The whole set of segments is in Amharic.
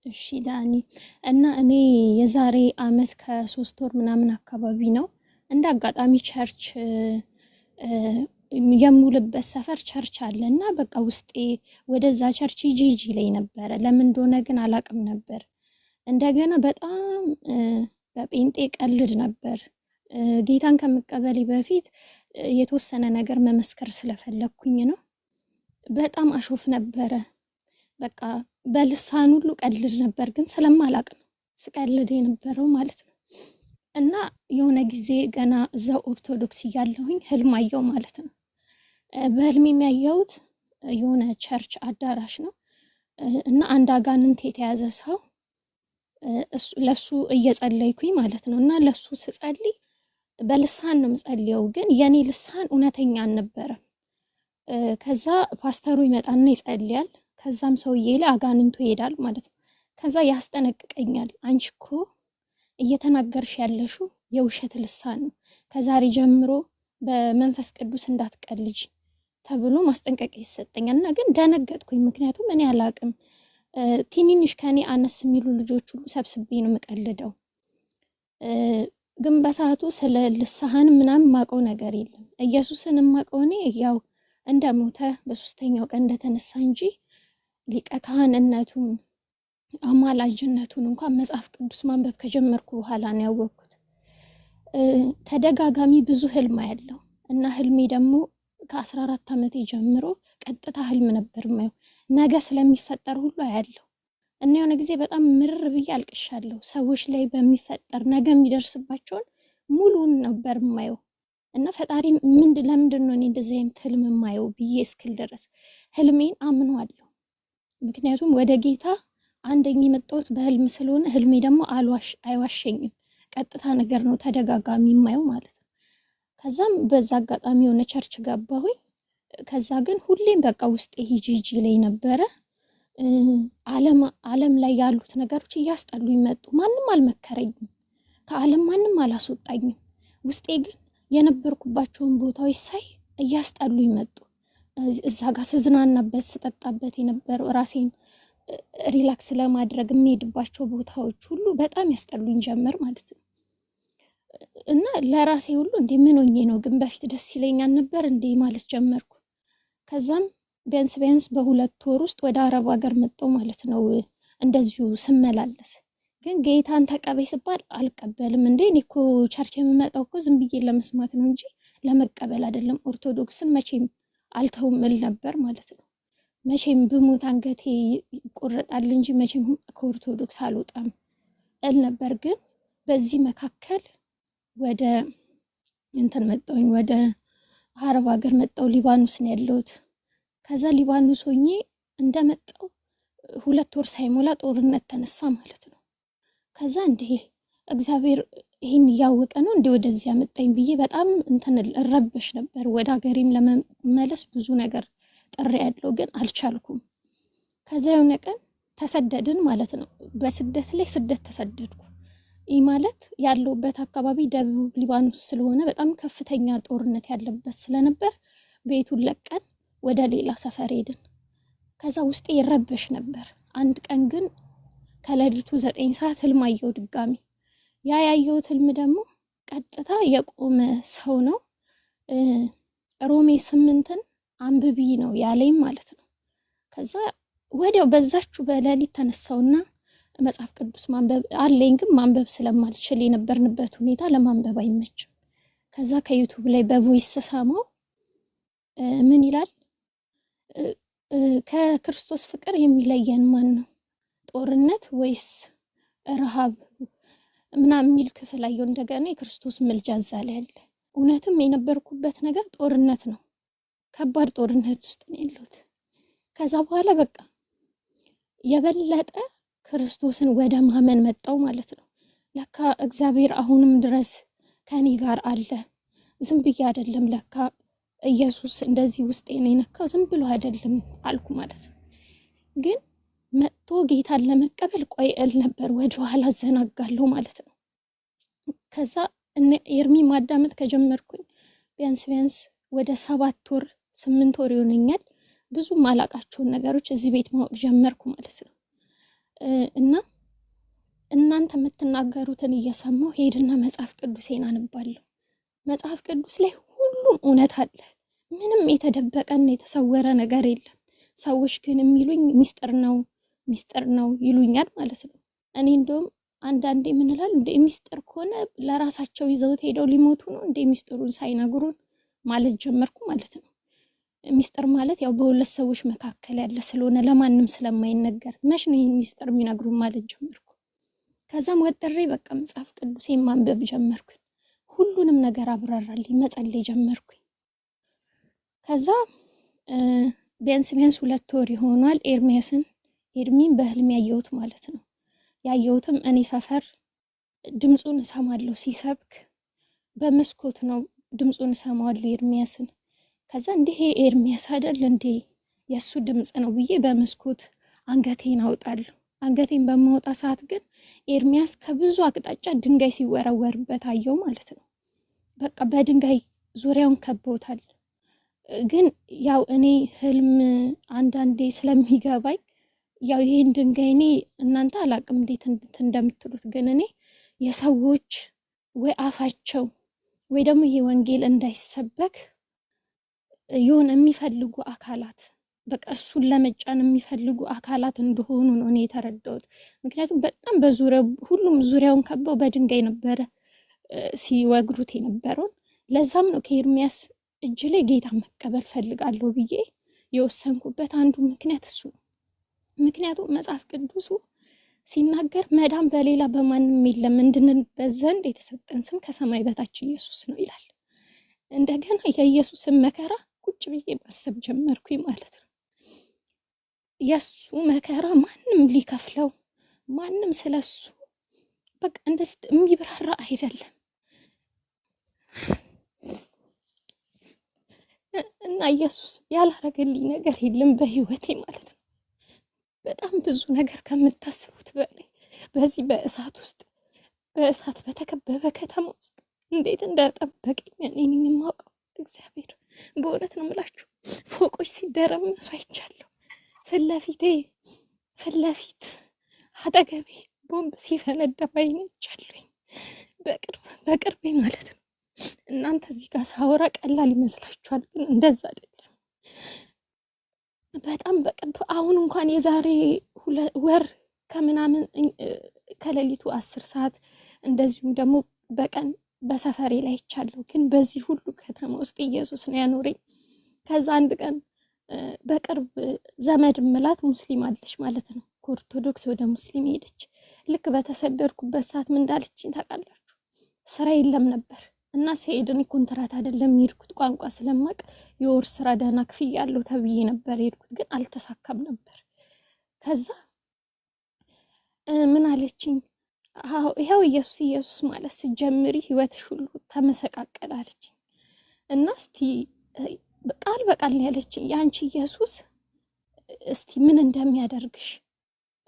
እሺ ዳኒ እና እኔ የዛሬ አመት ከሶስት ወር ምናምን አካባቢ ነው እንደ አጋጣሚ ቸርች የምውልበት ሰፈር ቸርች አለ እና በቃ ውስጤ ወደዛ ቸርች ሂጂ ላይ ነበረ። ለምን እንደሆነ ግን አላቅም ነበር። እንደገና በጣም በጴንጤ ቀልድ ነበር። ጌታን ከመቀበሌ በፊት የተወሰነ ነገር መመስከር ስለፈለኩኝ ነው። በጣም አሾፍ ነበረ። በቃ በልሳን ሁሉ ቀልድ ነበር፣ ግን ስለማላቅ ነው ስቀልድ የነበረው ማለት ነው። እና የሆነ ጊዜ ገና እዛው ኦርቶዶክስ እያለሁኝ ህልም አየሁ ማለት ነው። በህልሜ የሚያየሁት የሆነ ቸርች አዳራሽ ነው እና አንድ አጋንንት የተያዘ ሰው ለሱ እየጸለይኩኝ ማለት ነው። እና ለሱ ስጸልይ በልሳን ነው የምጸልየው፣ ግን የኔ ልሳን እውነተኛ አልነበረም። ከዛ ፓስተሩ ይመጣና ይጸልያል። ከዛም ሰውዬ ላይ አጋንንቱ ይሄዳል ማለት ነው። ከዛ ያስጠነቅቀኛል፣ አንቺ እኮ እየተናገርሽ ያለሽው የውሸት ልሳን ነው፣ ከዛሬ ጀምሮ በመንፈስ ቅዱስ እንዳትቀልጅ ተብሎ ማስጠንቀቂያ ይሰጠኛል። እና ግን ደነገጥኩኝ፣ ምክንያቱም እኔ አላቅም። ትንንሽ ከኔ አነስ የሚሉ ልጆች ሁሉ ሰብስቤ ነው የምቀልደው። ግን በሰዓቱ ስለ ልሳን ምናምን ማቀው ነገር የለም። ኢየሱስን ማቀው እኔ ያው እንደሞተ በሶስተኛው ቀን እንደተነሳ እንጂ ሊቀ ካህንነቱን አማላጅነቱን እንኳን መጽሐፍ ቅዱስ ማንበብ ከጀመርኩ በኋላ ነው ያወቅኩት። ተደጋጋሚ ብዙ ህልም ያለው እና ህልሜ ደግሞ ከ14 ዓመቴ ጀምሮ ቀጥታ ህልም ነበር ማየው። ነገ ስለሚፈጠር ሁሉ ያለው እና የሆነ ጊዜ በጣም ምርር ብዬ አልቅሻለሁ። ሰዎች ላይ በሚፈጠር ነገ የሚደርስባቸውን ሙሉን ነበር ማየው። እና ፈጣሪን ለምንድን ነው እኔ እንደዚህ አይነት ህልም ማየው ብዬ እስክል ድረስ ህልሜን አምኗለሁ። ምክንያቱም ወደ ጌታ አንደኛ የመጣሁት በህልም ስለሆነ ህልሜ ደግሞ አይዋሸኝም። ቀጥታ ነገር ነው ተደጋጋሚ ማየው ማለት ነው። ከዛም በዛ አጋጣሚ የሆነ ቸርች ገባሁኝ። ከዛ ግን ሁሌም በቃ ውስጤ ሂጂ ላይ ነበረ። ዓለም ላይ ያሉት ነገሮች እያስጠሉኝ መጡ። ማንም አልመከረኝም፣ ከዓለም ማንም አላስወጣኝም። ውስጤ ግን የነበርኩባቸውን ቦታዎች ሳይ እያስጠሉኝ መጡ። እዛ ጋር ስዝናናበት ስጠጣበት የነበረው ራሴን ሪላክስ ለማድረግ የሚሄድባቸው ቦታዎች ሁሉ በጣም ያስጠሉኝ ጀመር ማለት ነው። እና ለራሴ ሁሉ እንዴ ምን ሆኜ ነው ግን በፊት ደስ ይለኛል ነበር እንዴ ማለት ጀመርኩ። ከዛም ቢያንስ በ2 ወር ውስጥ ወደ አረብ ሀገር መጣሁ ማለት ነው። እንደዚሁ ስመላለስ ግን ጌታን ተቀበይ ስባል አልቀበልም። እንዴ እኔ እኮ ቸርች የምመጣው እኮ ዝም ብዬ ለመስማት ነው እንጂ ለመቀበል አይደለም። ኦርቶዶክስን መቼም አልተውም እል ነበር ማለት ነው። መቼም ብሞት አንገቴ ይቆረጣል እንጂ መቼም ከኦርቶዶክስ አልወጣም እል ነበር። ግን በዚህ መካከል ወደ እንትን መጣሁኝ፣ ወደ አረብ ሀገር መጣሁ። ሊባኖስ ነው ያለሁት። ከዛ ሊባኖስ ሆኜ እንደመጣሁ 2 ወር ሳይሞላ ጦርነት ተነሳ ማለት ነው። ከዛ እንዴ እግዚአብሔር ይሄን እያወቀ ነው እንዴ ወደዚህ ያመጣኝ ብዬ በጣም እንትን እረበሽ ነበር። ወደ ሀገሬም ለመመለስ ብዙ ነገር ጥሪ ያለው ግን አልቻልኩም። ከዛ የሆነ ቀን ተሰደድን ማለት ነው። በስደት ላይ ስደት ተሰደድኩ። ይህ ማለት ያለውበት አካባቢ ደቡብ ሊባኖስ ስለሆነ በጣም ከፍተኛ ጦርነት ያለበት ስለነበር ቤቱን ለቀን ወደ ሌላ ሰፈር ሄድን። ከዛ ውስጤ ይረበሽ ነበር። አንድ ቀን ግን ከሌሊቱ 9 ሰዓት ህልም አየሁ ድጋሚ። ያየሁት ህልም ደግሞ ቀጥታ የቆመ ሰው ነው። ሮሜ 8ን አንብቢ ነው ያለኝ ማለት ነው። ከዛ ወዲያው በዛችሁ በሌሊት ተነሳውና መጽሐፍ ቅዱስ ማንበብ አለኝ፣ ግን ማንበብ ስለማልችል የነበርንበት ሁኔታ ለማንበብ አይመችም። ከዛ ከዩቲዩብ ላይ በቮይስ ሰማው። ምን ይላል? ከክርስቶስ ፍቅር የሚለየን ማን ነው? ጦርነት ወይስ ረሃብ ምናምን የሚል ክፍል አየሁ። እንደገና የክርስቶስ ምልጃ እዛ ላይ አለ። እውነትም የነበርኩበት ነገር ጦርነት ነው። ከባድ ጦርነት ውስጥ ነው ያለሁት። ከዛ በኋላ በቃ የበለጠ ክርስቶስን ወደ ማመን መጣው ማለት ነው። ለካ እግዚአብሔር አሁንም ድረስ ከኔ ጋር አለ። ዝም ብዬ አይደለም፣ ለካ ኢየሱስ እንደዚህ ውስጤ ነው የነካው፣ ዝም ብሎ አይደለም አልኩ ማለት ነው። ግን መጥቶ ጌታን ለመቀበል ቆይ እል ነበር፣ ወደ ኋላ ዘናጋለሁ ማለት ነው። ከዛ ኤርሚ ማዳመጥ ከጀመርኩኝ ቢያንስ ወደ 7 ወር 8 ወር ይሆነኛል። ብዙ ማላቃቸውን ነገሮች እዚህ ቤት ማወቅ ጀመርኩ ማለት ነው። እና እናንተ የምትናገሩትን እየሰማሁ ሄድና መጽሐፍ ቅዱሴን አነባለሁ። መጽሐፍ ቅዱስ ላይ ሁሉም እውነት አለ። ምንም የተደበቀና የተሰወረ ነገር የለም። ሰዎች ግን የሚሉኝ ሚስጥር ነው ይሉኛል ማለት ነው። እኔ እንደውም አንዳንዴ ምን እላለሁ፣ እንደ ሚስጥር ከሆነ ለራሳቸው ይዘውት ሄደው ሊሞቱ ነው እንደ ሚስጥሩን ሳይነግሩን ማለት ጀመርኩ ማለት ነው። ሚስጥር ማለት ያው በሁለት ሰዎች መካከል ያለ ስለሆነ ለማንም ስለማይነገር መች ነው ይህን ሚስጥር የሚነግሩን ማለት ጀመርኩ። ከዛም ወጥሬ በቃ መጽሐፍ ቅዱሴን ማንበብ ጀመርኩ። ሁሉንም ነገር አብራራልኝ፣ መጸለይ ጀመርኩኝ። ከዛ ቢያንስ 2 ወር ይሆናል ኤርሚን በህልም ያየሁት ማለት ነው። ያየሁትም እኔ ሰፈር ድምፁን እሰማለሁ ሲሰብክ፣ በመስኮት ነው ድምፁን እሰማዋለሁ ኤርሚያስን። ከዛ እንዴ ኤርሚያስ አይደል እንዴ የሱ ድምጽ ነው ብዬ በመስኮት አንገቴን አውጣለሁ። አንገቴን በማውጣ ሰዓት ግን ኤርሚያስ ከብዙ አቅጣጫ ድንጋይ ሲወረወርበት አየው ማለት ነው። በቃ በድንጋይ ዙሪያውን ከበውታል። ግን ያው እኔ ህልም አንዳንዴ ስለሚገባኝ ያው ይሄን ድንጋይ እኔ እናንተ አላቅም እንዴት እንደምትሉት፣ ግን እኔ የሰዎች ወይ አፋቸው ወይ ደግሞ ይሄ ወንጌል እንዳይሰበክ የሆነ የሚፈልጉ አካላት በቃ እሱን ለመጫን የሚፈልጉ አካላት እንደሆኑ ነው እኔ የተረዳሁት። ምክንያቱም በጣም በዙሪያው ሁሉም ዙሪያውን ከበው በድንጋይ ነበረ ሲወግሩት የነበረውን። ለዛም ነው ከኤርሚያስ እጅ ላይ ጌታ መቀበል ፈልጋለሁ ብዬ የወሰንኩበት አንዱ ምክንያት እሱ ነው። ምክንያቱም መጽሐፍ ቅዱሱ ሲናገር መዳን በሌላ በማንም የለም እንድንበት ዘንድ የተሰጠን ስም ከሰማይ በታች ኢየሱስ ነው ይላል። እንደገና የኢየሱስን መከራ ቁጭ ብዬ ማሰብ ጀመርኩኝ ማለት ነው። የሱ መከራ ማንም ሊከፍለው ማንም ስለሱ በቃ እንደዚህ የሚብራራ አይደለም። እና ኢየሱስ ያላረገልኝ ነገር የለም በህይወቴ ማለት ነው። በጣም ብዙ ነገር ከምታስቡት በላይ በዚህ በእሳት በተከበበ ከተማ ውስጥ እንዴት እንደጠበቀኝ እኔ ነኝ የማውቀው። እግዚአብሔር በእውነት ነው የምላችሁ። ፎቆች ሲደረመሱ አይቻለሁ። ፊት ለፊት አጠገቤ ቦምብ ሲፈነዳ ባይኔ አይቻለሁኝ። በቅርቤ ማለት ነው። እናንተ እዚህ ጋር ሳወራ ቀላል ይመስላችኋል፣ ግን እንደዛ አይደለም። በጣም በቅርብ አሁን እንኳን የዛሬ ወር ከምናምን ከሌሊቱ 10 ሰዓት እንደዚሁም ደግሞ በቀን በሰፈሬ ላይ ይቻለሁ። ግን በዚህ ሁሉ ከተማ ውስጥ ኢየሱስ ነው ያኖረኝ። ከዛ አንድ ቀን በቅርብ ዘመድ ምላት ሙስሊም አለች ማለት ነው፣ ከኦርቶዶክስ ወደ ሙስሊም ሄደች። ልክ በተሰደድኩበት ሰዓት ምን እንዳለችኝ ታውቃላችሁ? ስራ የለም ነበር እና ስሄድ እኔ ኮንትራት አይደለም የሄድኩት፣ ቋንቋ ስለማቅ የወር ስራ ደህና ክፍያ ያለው ተብዬ ነበር የሄድኩት፣ ግን አልተሳካም ነበር። ከዛ ምን አለችኝ? ይኸው ኢየሱስ ማለት ስትጀምሪ ህይወትሽ ሁሉ ተመሰቃቀለ አለችኝ። እና እስቲ ቃል በቃል ነው ያለችኝ፣ የአንቺ ኢየሱስ እስቲ ምን እንደሚያደርግሽ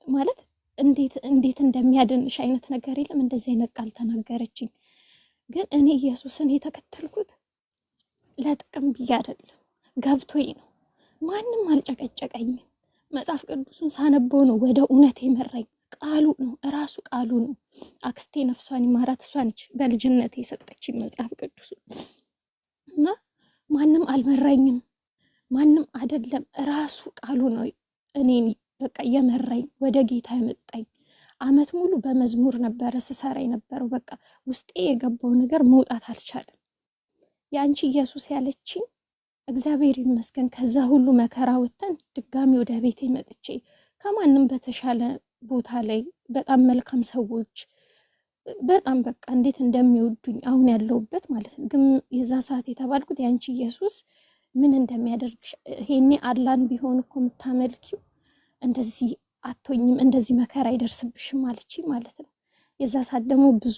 ማለት እንዴት እንደሚያድንሽ አይነት ነገር የለም። እንደዚህ አይነት ቃል ተናገረችኝ። ግን እኔ ኢየሱስን የተከተልኩት ለጥቅም ብዬ አይደለም፣ ገብቶኝ ነው። ማንም አልጨቀጨቀኝም። መጽሐፍ ቅዱሱን ሳነበው ነው ወደ እውነት የመራኝ። ቃሉ ነው፣ እራሱ ቃሉ ነው። አክስቴ ነፍሷን ይማራት፣ እሷ ነች በልጅነት የሰጠችኝ መጽሐፍ ቅዱስ እና ማንም አልመራኝም፣ ማንም አይደለም። እራሱ ቃሉ ነው እኔን በቃ የመራኝ ወደ ጌታ ያመጣኝ። አመት ሙሉ በመዝሙር ነበረ ስሰራ የነበረው። በቃ ውስጤ የገባው ነገር መውጣት አልቻለም። የአንቺ ኢየሱስ ያለችኝ እግዚአብሔር ይመስገን ከዛ ሁሉ መከራ ወጥተን ድጋሚ ወደ ቤቴ መጥቼ ከማንም በተሻለ ቦታ ላይ በጣም መልካም ሰዎች በጣም በቃ እንዴት እንደሚወዱኝ አሁን ያለውበት ማለት ነው። ግን የዛ ሰዓት የተባልኩት የአንቺ ኢየሱስ ምን እንደሚያደርግሽ ይሄኔ አላን ቢሆን እኮ የምታመልኪው እንደዚህ አቶኝም እንደዚህ መከራ አይደርስብሽም አለችኝ ማለት ነው። የዛ ሰዓት ደግሞ ብዙ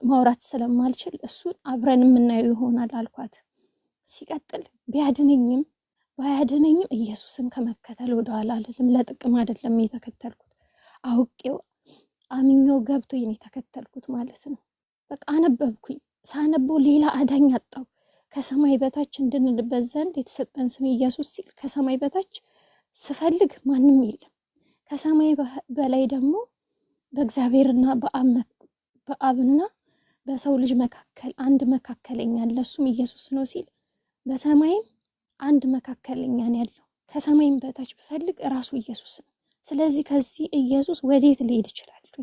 ማውራት ስለማልችል እሱን አብረን የምናየው ይሆናል አልኳት። ሲቀጥል ቢያድነኝም ባያድነኝም ኢየሱስን ከመከተል ወደኋላ አልልም። ለጥቅም አይደለም የተከተልኩት፣ አውቄው አምኜው ገብቶኝ ነው የተከተልኩት ማለት ነው። በቃ አነበብኩኝ። ሳነበው ሌላ አዳኝ አጣው። ከሰማይ በታች እንድንልበት ዘንድ የተሰጠን ስም ኢየሱስ ሲል ከሰማይ በታች ስፈልግ ማንም የለም። ከሰማይ በላይ ደግሞ በእግዚአብሔርና በአብና በሰው ልጅ መካከል አንድ መካከለኛ አለ፣ እሱም ኢየሱስ ነው ሲል በሰማይም አንድ መካከለኛ ነው ያለው፣ ከሰማይም በታች ብፈልግ ራሱ ኢየሱስ ነው። ስለዚህ ከዚህ ኢየሱስ ወዴት ልሄድ እችላለሁ?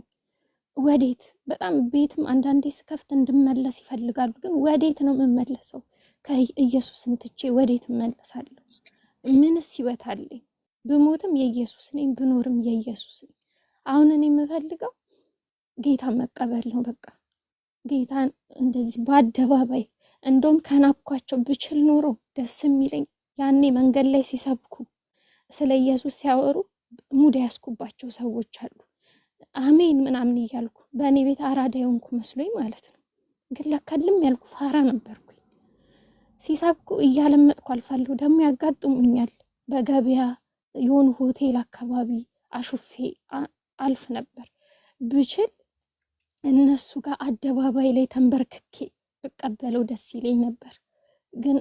ወዴት? በጣም ቤትም አንዳንዴ ስከፍት እንድመለስ ይፈልጋሉ፣ ግን ወዴት ነው የምመለሰው? ከኢየሱስን ትቼ ወዴት እመለሳለሁ? ምንስ ህይወት አለኝ? ብሞትም የኢየሱስ ነኝ፣ ብኖርም የኢየሱስ ነኝ። አሁን እኔ የምፈልገው ጌታን መቀበል ነው። በቃ ጌታን እንደዚህ በአደባባይ እንደውም ከናኳቸው ብችል ኖሮ ደስ የሚለኝ ያኔ መንገድ ላይ ሲሰብኩ ስለ ኢየሱስ ሲያወሩ ሙድ ያስኩባቸው ሰዎች አሉ። አሜን ምናምን እያልኩ በእኔ ቤት አራዳ የሆንኩ መስሎኝ ማለት ነው። ግን ለከልም ያልኩ ፋራ ነበርኩኝ። ሲሰብኩ እያለመጥኩ አልፋለሁ። ደግሞ ያጋጥሙኛል በገበያ የሆኑ ሆቴል አካባቢ አሹፌ አልፍ ነበር። ብችል እነሱ ጋር አደባባይ ላይ ተንበርክኬ ብቀበለው ደስ ይለኝ ነበር። ግን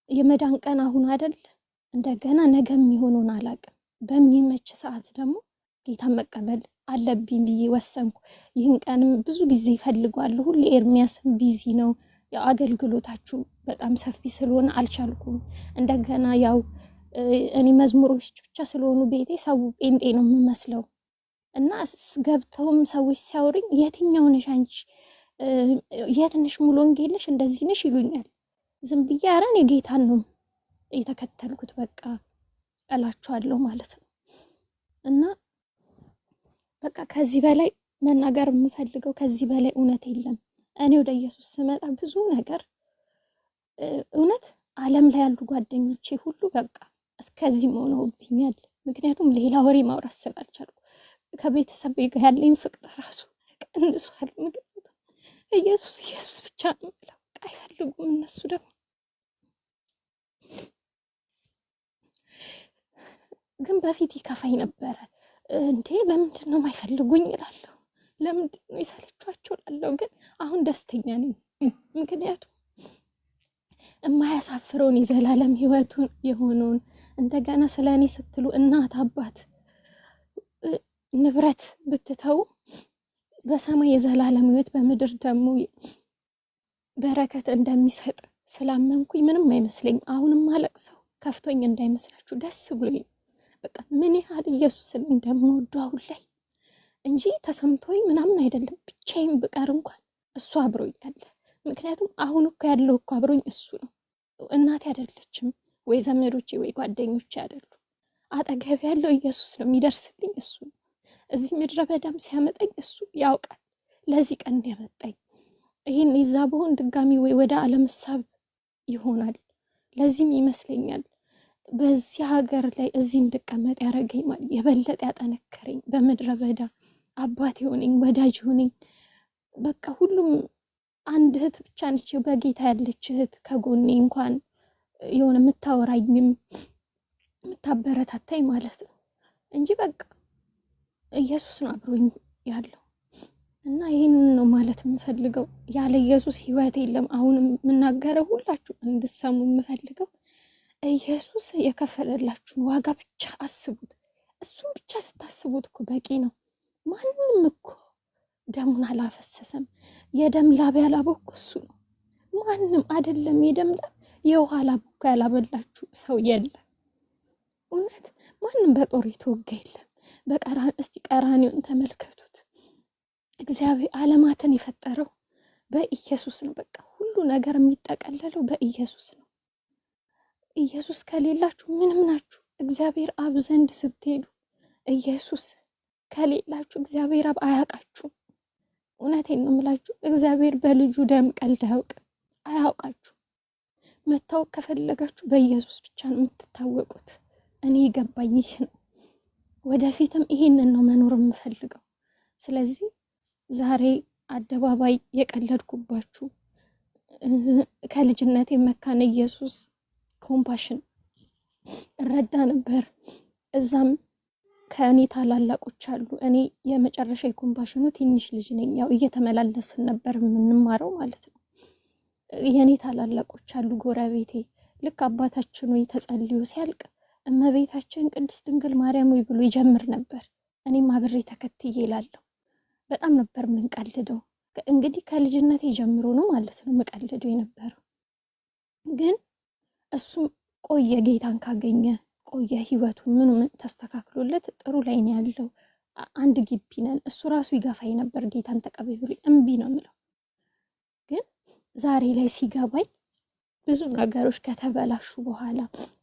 የመዳን ቀን አሁን አይደል? እንደገና ነገ የሚሆነውን አላውቅም። በሚመች ሰዓት ደግሞ ጌታን መቀበል አለብኝ ብዬ ወሰንኩ። ይህን ቀንም ብዙ ጊዜ ይፈልጓለሁ። ሁሌ ኤርሚያስም ቢዚ ነው። ያው አገልግሎታችሁ በጣም ሰፊ ስለሆነ አልቻልኩም። እንደገና ያው እኔ መዝሙሮች ብቻ ስለሆኑ ቤቴ ሰው ጴንጤ ነው የምመስለው እና ገብተውም ሰዎች ሲያወሩኝ የትኛው ነሽ አንቺ፣ የት ነሽ፣ ሙሉ ወንጌል ነሽ፣ እንደዚህ ነሽ ይሉኛል። ዝም ብዬ ኧረ እኔ ጌታን ነው የተከተልኩት በቃ እላችኋለሁ ማለት ነው። እና በቃ ከዚህ በላይ መናገር የምፈልገው ከዚህ በላይ እውነት የለም። እኔ ወደ ኢየሱስ ስመጣ ብዙ ነገር እውነት ዓለም ላይ ያሉ ጓደኞቼ ሁሉ በቃ እስከዚህ ሆነውብኛል። ምክንያቱም ሌላ ወሬ ማውራት ስላልቻልኩ ከቤተሰብ ጋር ያለኝ ፍቅር ራሱ ቀንሷል። ምክንያቱም ኢየሱስ ኢየሱስ ብቻ ነው ብለው አይፈልጉም እነሱ ደግሞ። ግን በፊት ይከፋኝ ነበረ። እንዴ ለምንድን ነው የማይፈልጉኝ እላለሁ፣ ለምንድን ነው ይሰለቿቸው እላለሁ። ግን አሁን ደስተኛ ነኝ። ምክንያቱም የማያሳፍረውን የዘላለም ህይወቱን የሆነውን እንደገና ስለ እኔ ስትሉ እናት አባት ንብረት ብትተው በሰማይ የዘላለም ህይወት በምድር ደግሞ በረከት እንደሚሰጥ ስላመንኩኝ ምንም አይመስለኝ። አሁንም አለቅሰው ከፍቶኝ እንዳይመስላችሁ ደስ ብሎኝ በቃ ምን ያህል ኢየሱስን እንደምወደው አሁን ላይ እንጂ ተሰምቶኝ ምናምን አይደለም። ብቻዬን ብቀር እንኳን እሱ አብሮኝ አለ። ምክንያቱም አሁን እኮ ያለው እኮ አብሮኝ እሱ ነው። እናቴ አይደለችም ወይ ዘመዶቼ ወይ ጓደኞቼ አይደሉም። አጠገብ ያለው ኢየሱስ ነው። የሚደርስልኝ እሱ ነው። እዚህ ምድረ በዳም ሲያመጣኝ እሱ ያውቃል። ለዚህ ቀን ያመጣኝ ይሄን ይዛ በሆን ድጋሚ ወይ ወደ ዓለም ሐሳብ ይሆናል። ለዚህም ይመስለኛል በዚህ ሀገር ላይ እዚህ እንድቀመጥ ያደረገኝ ማለት የበለጠ ያጠነከረኝ በምድረ በዳ አባት ሆነኝ፣ ወዳጅ ሆነኝ። በቃ ሁሉም አንድ እህት ብቻ ነች በጌታ ያለች እህት ከጎኔ እንኳን የሆነ የምታወራኝም የምታበረታታኝ ማለት ነው እንጂ በቃ ኢየሱስ ነው አብሮኝ ያለው። እና ይህንን ነው ማለት የምፈልገው። ያለ ኢየሱስ ህይወት የለም። አሁን የምናገረው ሁላችሁ እንድትሰሙ የምፈልገው ኢየሱስ የከፈለላችሁን ዋጋ ብቻ አስቡት። እሱም ብቻ ስታስቡት እኮ በቂ ነው። ማንም እኮ ደሙን አላፈሰሰም። የደም ላብ ያላበው እኮ እሱ ነው። ማንም አይደለም የደም ላብ የውሃ ላብ እኮ ያላበላችሁ ሰው የለም። እውነት ማንም በጦር የተወጋ የለም። እስቲ ቀራንዮን ተመልከቱት። እግዚአብሔር ዓለማትን የፈጠረው በኢየሱስ ነው። በቃ ሁሉ ነገር የሚጠቀለለው በኢየሱስ ነው። ኢየሱስ ከሌላችሁ ምንም ናችሁ። እግዚአብሔር አብ ዘንድ ስትሄዱ ኢየሱስ ከሌላችሁ እግዚአብሔር አብ አያውቃችሁም። እውነቴን ነው የምላችሁ። እግዚአብሔር በልጁ ደም ቀልድ አያውቃችሁ። መታወቅ ከፈለጋችሁ በኢየሱስ ብቻ ነው የምትታወቁት። እኔ ይገባኝ ይህ ነው። ወደፊትም ይሄንን ነው መኖር የምፈልገው። ስለዚህ ዛሬ አደባባይ የቀለድኩባችሁ ከልጅነቴ መካነ ኢየሱስ ኮምፓሽን እረዳ ነበር። እዛም ከእኔ ታላላቆች አሉ። እኔ የመጨረሻ የኮምፓሽኑ ትንሽ ልጅ ነኝ። ያው እየተመላለስን ነበር የምንማረው ማለት ነው። የኔ ታላላቆች አሉ ጎረቤቴ። ልክ አባታችን ሆይ ተጸልዮ ሲያልቅ እመቤታችን ቅድስት ድንግል ማርያም ወይ ብሎ ይጀምር ነበር። እኔም አብሬ ተከትዬ እላለሁ። በጣም ነበር የምንቀልደው። እንግዲህ ከልጅነቴ ጀምሮ ነው ማለት ነው የምቀልደው የነበረው። ግን እሱም ቆየ ጌታን ካገኘ ቆየ፣ ህይወቱ ምኑ ተስተካክሎለት ጥሩ ላይ ነው ያለው። አንድ ግቢ ነን። እሱ ራሱ ይገፋኝ ነበር ጌታን ተቀበይ ብሎ እምቢ ነው የምለው። ግን ዛሬ ላይ ሲገባኝ ብዙ ነገሮች ከተበላሹ በኋላ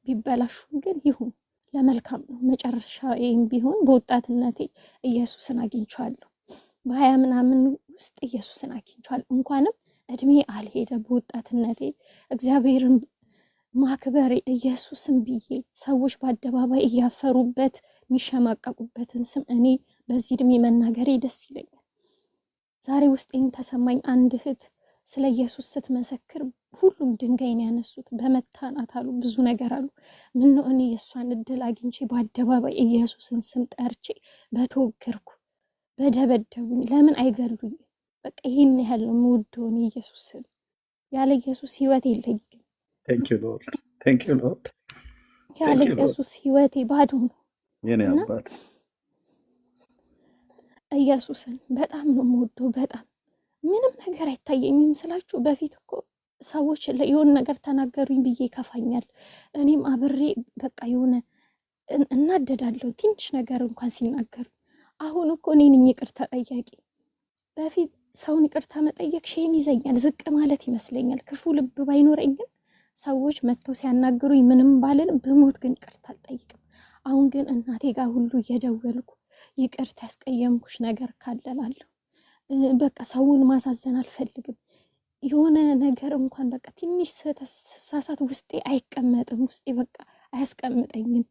ቢበላሹም ግን ይሁን ለመልካም ነው። መጨረሻ ይህም ቢሆን በወጣትነቴ ኢየሱስን አግኝቼዋለሁ። በ20 ምናምን ውስጥ ኢየሱስን አግኝቼዋለሁ። እንኳንም እድሜ አልሄደ በወጣትነቴ እግዚአብሔርን ማክበር ኢየሱስን ብዬ ሰዎች በአደባባይ እያፈሩበት የሚሸማቀቁበትን ስም እኔ በዚህ እድሜ መናገሬ ደስ ይለኛል። ዛሬ ውስጤን ተሰማኝ። አንድ እህት ስለ ኢየሱስ ስትመሰክር ሁሉም ድንጋይን ያነሱት በመታናት አሉ፣ ብዙ ነገር አሉ። ምን ነው እኔ የእሷን እድል አግኝቼ በአደባባይ ኢየሱስን ስም ጠርቼ በተወገርኩ በደበደቡኝ፣ ለምን አይገሉኝ? በቃ ይህን ያህል ነው የምወደውን ኢየሱስን። ያለ ኢየሱስ ህይወት የለኝም። Thank you, Lord. Thank you, Lord. ያለ Thank you, Lord. ኢየሱስ ህይወቴ ባዶ ነው የኔ እና አባት ኢየሱስን በጣም ነው የምወደው። በጣም ምንም ነገር አይታየኝም ስላችሁ፣ በፊት እኮ ሰዎች የሆነ ነገር ተናገሩኝ ብዬ ይከፋኛል። እኔም አብሬ በቃ የሆነ እናደዳለሁ ትንሽ ነገር እንኳን ሲናገሩ። አሁን እኮ እኔ ነኝ ይቅርታ ጠያቂ። በፊት ሰውን ይቅርታ መጠየቅ ሼም ይዘኛል፣ ዝቅ ማለት ይመስለኛል። ክፉ ልብ ባይኖረኝም ሰዎች መጥተው ሲያናግሩኝ ምንም ባልን ብሞት ግን ይቅርታ አልጠይቅም። አሁን ግን እናቴ ጋር ሁሉ እየደወልኩ ይቅርታ ያስቀየምኩሽ ነገር ካለላለሁ። በቃ ሰውን ማሳዘን አልፈልግም። የሆነ ነገር እንኳን በቃ ትንሽ ሳሳት ውስጤ አይቀመጥም። ውስጤ በቃ አያስቀምጠኝም።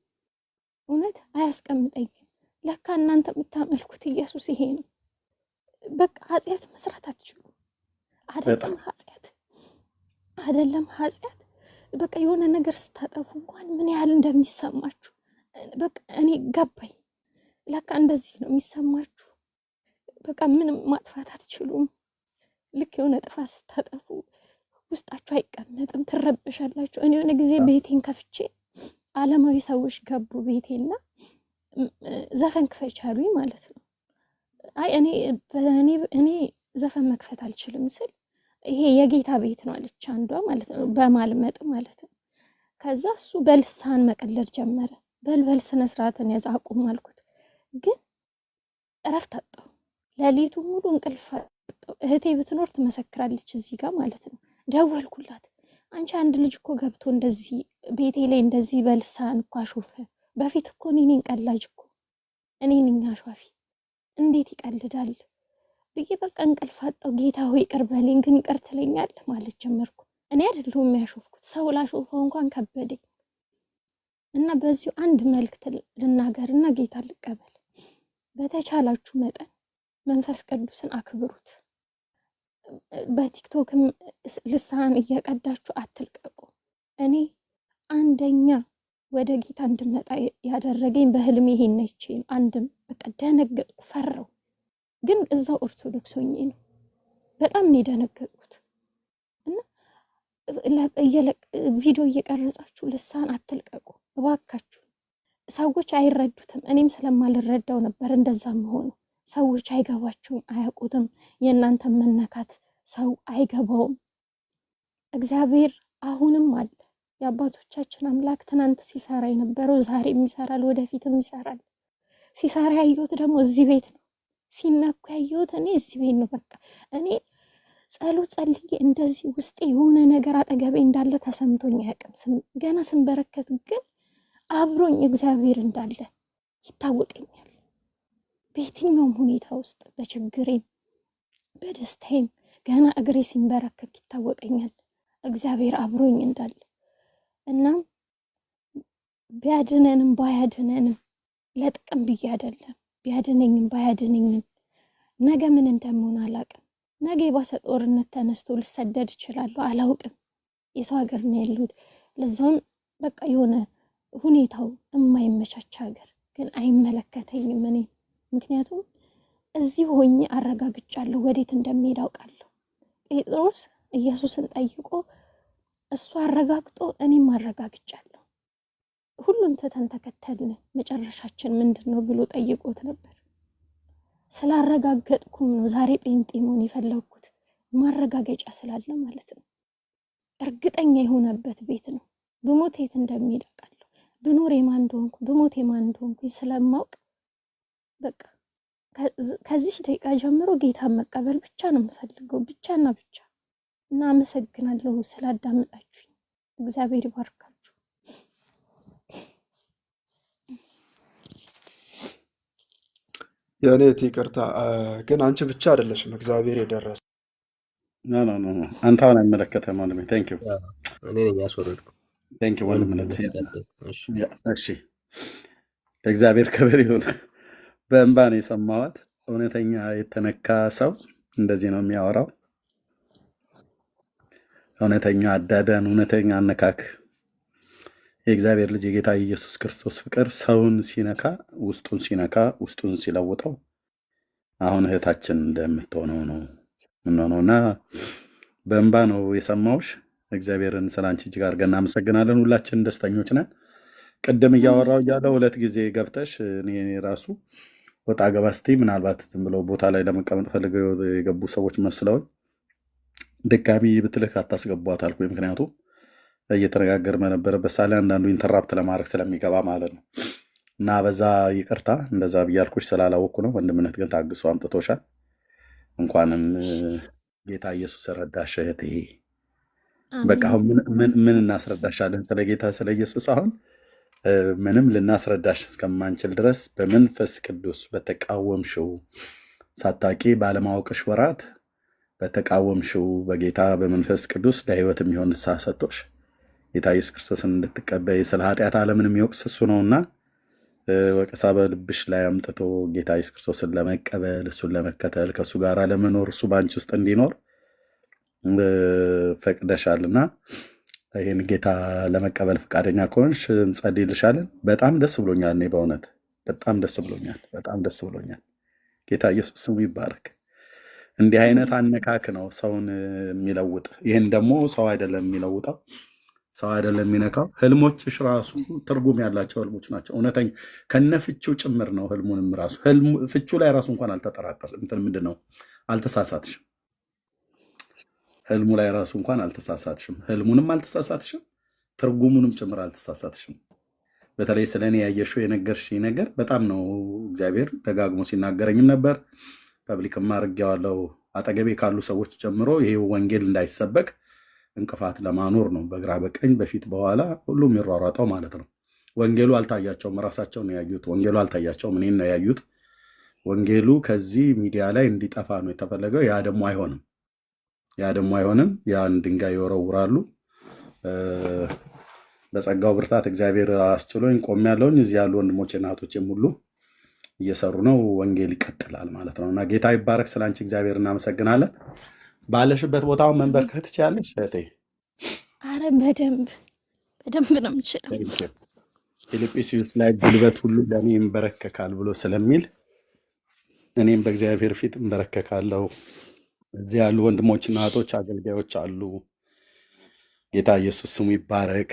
እውነት አያስቀምጠኝም። ለካ እናንተ የምታመልኩት ኢየሱስ ይሄ ነው። በቃ ኃጢአት መስራት አትችሉ። አይደለም ኃጢአት በቃ የሆነ ነገር ስታጠፉ እንኳን ምን ያህል እንደሚሰማችሁ በቃ እኔ ገባኝ። ለካ እንደዚህ ነው የሚሰማችሁ። በቃ ምንም ማጥፋት አትችሉም። ልክ የሆነ ጥፋት ስታጠፉ ውስጣችሁ አይቀመጥም፣ ትረበሻላችሁ። እኔ የሆነ ጊዜ ቤቴን ከፍቼ ዓለማዊ ሰዎች ገቡ ቤቴና ዘፈን ክፈች አሉኝ ማለት ነው። አይ እኔ ዘፈን መክፈት አልችልም ስል ይሄ የጌታ ቤት ነው አለች አንዷ ማለት ነው፣ በማልመጥ ማለት ነው። ከዛ እሱ በልሳን መቀለድ ጀመረ። በልበል ስነ ስርዓትን ያዝ አቁም አልኩት። ግን እረፍት አጣሁ። ሌሊቱ ሙሉ እንቅልፍ አጣሁ። እህቴ ብትኖር ትመሰክራለች እዚህ ጋር ማለት ነው። ደወልኩላት። አንቺ አንድ ልጅ እኮ ገብቶ እንደዚህ ቤቴ ላይ እንደዚህ በልሳን እኮ አሾፈ። በፊት እኮ እኔ ነኝ ቀላጅ እኮ እኔ ነኝ አሿፊ፣ እንዴት ይቀልዳል ብዬ በቃ እንቅልፍ አጣሁ። ጌታ ሆይ ይቅር በለኝ፣ ግን ይቅር ትለኛለህ ማለት ጀመርኩ። እኔ አይደለሁም የሚያሾፍኩት፣ ሰው ላሾፈው እንኳን ከበደኝ። እና በዚሁ አንድ መልእክት ልናገርና ጌታ ልቀበል። በተቻላችሁ መጠን መንፈስ ቅዱስን አክብሩት። በቲክቶክም ልሳን እየቀዳችሁ አትልቀቁ። እኔ አንደኛ ወደ ጌታ እንድመጣ ያደረገኝ በህልሜ ይሄን ነች። አንድም በቃ ደነገጥኩ፣ ፈራው። ግን እዛው ኦርቶዶክስ ሆኜ ነው በጣም ነው የደነገጥኩት። እና ቪዲዮ እየቀረጻችሁ ልሳን አትልቀቁ እባካችሁ። ሰዎች አይረዱትም። እኔም ስለማልረዳው ነበር እንደዛ መሆኑ። ሰዎች አይገባቸውም፣ አያውቁትም። የእናንተ መነካት ሰው አይገባውም። እግዚአብሔር አሁንም አለ። የአባቶቻችን አምላክ ትናንት ሲሰራ የነበረው ዛሬም ይሰራል፣ ወደፊትም ይሰራል። ሲሰራ ያየሁት ደግሞ እዚህ ቤት ነው። ሲነኩ ያየሁት እኔ እዚህ ቤት ነው። በቃ እኔ ጸሎት ጸልዬ እንደዚህ ውስጤ የሆነ ነገር አጠገቤ እንዳለ ተሰምቶኝ አያውቅም። ገና ስንበረከት ግን አብሮኝ እግዚአብሔር እንዳለ ይታወቀኛል። በየትኛውም ሁኔታ ውስጥ በችግሬም በደስታዬም ገና እግሬ ሲንበረከክ ይታወቀኛል እግዚአብሔር አብሮኝ እንዳለ። እናም ቢያድነንም ባያድነንም ለጥቅም ብዬ አይደለም። ቢያድነኝም ባያድነኝም ነገ ምን እንደምሆን አላውቅም። ነገ የባሰ ጦርነት ተነስቶ ልሰደድ እችላለሁ፣ አላውቅም። የሰው ሀገር ነው ያለሁት። ለዛውም በቃ የሆነ ሁኔታው የማይመቻች ሀገር፣ ግን አይመለከተኝም እኔ። ምክንያቱም እዚህ ሆኜ አረጋግጫለሁ፣ ወዴት እንደሚሄድ አውቃለሁ። ጴጥሮስ ኢየሱስን ጠይቆ እሱ አረጋግጦ እኔም አረጋግጫለሁ። ሁሉን ትተን ተከተልን። መጨረሻችን ምንድን ነው ብሎ ጠይቆት ነበር። ስላረጋገጥኩም ነው ዛሬ ጴንጤ መሆን የፈለግኩት፣ ማረጋገጫ ስላለ ማለት ነው። እርግጠኛ የሆነበት ቤት ነው። ብሞት የት እንደሚሄድ አውቃለሁ። ብኖር የማን እንደሆንኩ ብሞት የማን እንደሆንኩ ስለማውቅ በቃ ከዚህ ደቂቃ ጀምሮ ጌታን መቀበል ብቻ ነው የምፈልገው፣ ብቻና ብቻ። እና አመሰግናለሁ ስላዳመጣችሁኝ። እግዚአብሔር ይባርካችሁ። የእኔ ይቅርታ ግን አንቺ ብቻ አይደለሽም እግዚአብሔር የደረሰ ኖ ኖ ኖ አንተ አሁን አይመለከተህም ወንድሜ። ቴንክ ዩ እኔ ነኝ ያስወረድኩ። ቴንክ ዩ ወንድምነት። እሺ እሺ ለእግዚአብሔር ክብር ይሁን። በእንባ ነው የሰማኋት። እውነተኛ የተነካ ሰው እንደዚህ ነው የሚያወራው። እውነተኛ አዳዳን፣ እውነተኛ አነካክ የእግዚአብሔር ልጅ የጌታ ኢየሱስ ክርስቶስ ፍቅር ሰውን ሲነካ ውስጡን ሲለውጠው አሁን እህታችን እንደምትሆነው ነው የምንሆነው እና በእንባ ነው የሰማሁሽ። እግዚአብሔርን ስላንቺ እጅግ አድርገን እናመሰግናለን። ሁላችን ደስተኞች ነን። ቅድም እያወራው እያለ 2 ጊዜ ገብተሽ እኔ ራሱ ወጣ ገባ ስትይ ምናልባት ዝም ብለው ቦታ ላይ ለመቀመጥ ፈልገው የገቡ ሰዎች መስለውኝ ድጋሚ ብትልክ አታስገቧት አልኩኝ። ምክንያቱም እየተነጋገር በነበረበት ሳለ አንዳንዱ ኢንተራፕት ለማድረግ ስለሚገባ ማለት ነው። እና በዛ ይቅርታ እንደዛ ብያልኩሽ ስላላወቅኩ ነው። ወንድምነት ግን ታግሶ አምጥቶሻል። እንኳንም ጌታ ኢየሱስ ረዳሽ እህቴ። በቃ አሁን ምን እናስረዳሻለን ስለ ጌታ ስለ ኢየሱስ? አሁን ምንም ልናስረዳሽ እስከማንችል ድረስ በመንፈስ ቅዱስ በተቃወምሽው ሳታቂ ባለማወቅሽ ወራት በተቃወምሽው በጌታ በመንፈስ ቅዱስ ለሕይወት የሚሆን ንስሐ ሰጥቶሽ ጌታ ኢየሱስ ክርስቶስን እንድትቀበይ ስለ ኃጢአት ዓለምን የሚወቅስ እሱ ነውና ወቀሳ በልብሽ ላይ አምጥቶ ጌታ ኢየሱስ ክርስቶስን ለመቀበል እሱን ለመከተል ከእሱ ጋር ለመኖር እሱ በአንቺ ውስጥ እንዲኖር ፈቅደሻልና ይህን ጌታ ለመቀበል ፈቃደኛ ከሆንሽ እንጸልይልሻለን። በጣም ደስ ብሎኛል። እኔ በእውነት በጣም ደስ ብሎኛል። ጌታ ኢየሱስ ስሙ ይባረክ። እንዲህ አይነት አነካክ ነው ሰውን የሚለውጥ። ይህን ደግሞ ሰው አይደለም የሚለውጠው፣ ሰው አይደለም የሚነካው። ህልሞችሽ ራሱ ትርጉም ያላቸው ህልሞች ናቸው። እውነተኛ ከነፍቹ ጭምር ነው። ህልሙንም ራሱ ፍቹ ላይ ራሱ እንኳን አልተጠራጠርም። ምንድን ነው አልተሳሳትሽም። ህልሙ ላይ ራሱ እንኳን አልተሳሳትሽም። ህልሙንም አልተሳሳትሽም፣ ትርጉሙንም ጭምር አልተሳሳትሽም። በተለይ ስለ እኔ ያየሽው የነገርሽኝ ነገር በጣም ነው እግዚአብሔር ደጋግሞ ሲናገረኝም ነበር። ፐብሊክም አድርጌዋለሁ። አጠገቤ ካሉ ሰዎች ጀምሮ ይሄ ወንጌል እንዳይሰበክ እንቅፋት ለማኖር ነው። በግራ በቀኝ በፊት በኋላ ሁሉም የሚሯሯጠው ማለት ነው። ወንጌሉ አልታያቸውም፣ ራሳቸው ነው ያዩት። ወንጌሉ አልታያቸውም፣ እኔን ነው ያዩት። ወንጌሉ ከዚህ ሚዲያ ላይ እንዲጠፋ ነው የተፈለገው። ያ ደግሞ አይሆንም። ያን ድንጋይ ይወረውራሉ። በጸጋው ብርታት እግዚአብሔር አስችሎኝ ቆሜያለሁኝ። እዚህ ያሉ ወንድሞቼ እናቶቼም ሁሉ እየሰሩ ነው። ወንጌል ይቀጥላል ማለት ነው እና ጌታ ይባረክ። ስላንቺ እግዚአብሔር እናመሰግናለን። ባለሽበት ቦታውን መንበርከክ ትችያለሽ እህቴ። አረ በደንብ ነው የምችለው። ፊልጵስዩስ ላይ ጉልበት ሁሉ ለእኔ ይንበረከካል ብሎ ስለሚል እኔም በእግዚአብሔር ፊት እንበረከካለሁ። እዚህ ያሉ ወንድሞችና እህቶች አገልጋዮች አሉ። ጌታ ኢየሱስ ስሙ ይባረክ።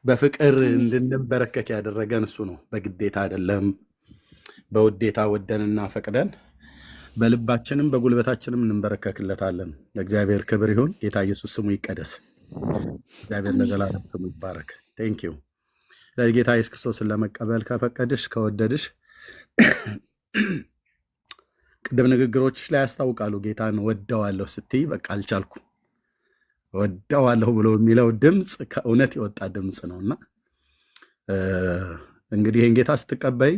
በፍቅር እንድንበረከክ ያደረገን እሱ ነው፣ በግዴታ አይደለም። በውዴታ ወደንና ፈቅደን በልባችንም በጉልበታችንም እንበረከክለታለን። ለእግዚአብሔር ክብር ይሁን። ጌታ ኢየሱስ ስሙ ይቀደስ። እግዚአብሔር ለዘላለም ስሙ ይባረክ። ቴንክ ዩ። ጌታ ኢየሱስ ክርስቶስን ለመቀበል ከፈቀድሽ ከወደድሽ ቅድም ንግግሮችሽ ላይ ያስታውቃሉ። ጌታን ወደዋለሁ ስትይ በቃ አልቻልኩ ወደዋለሁ ብሎ የሚለው ድምፅ ከእውነት የወጣ ድምፅ ነውና እንግዲህ ይህን ጌታ ስትቀበይ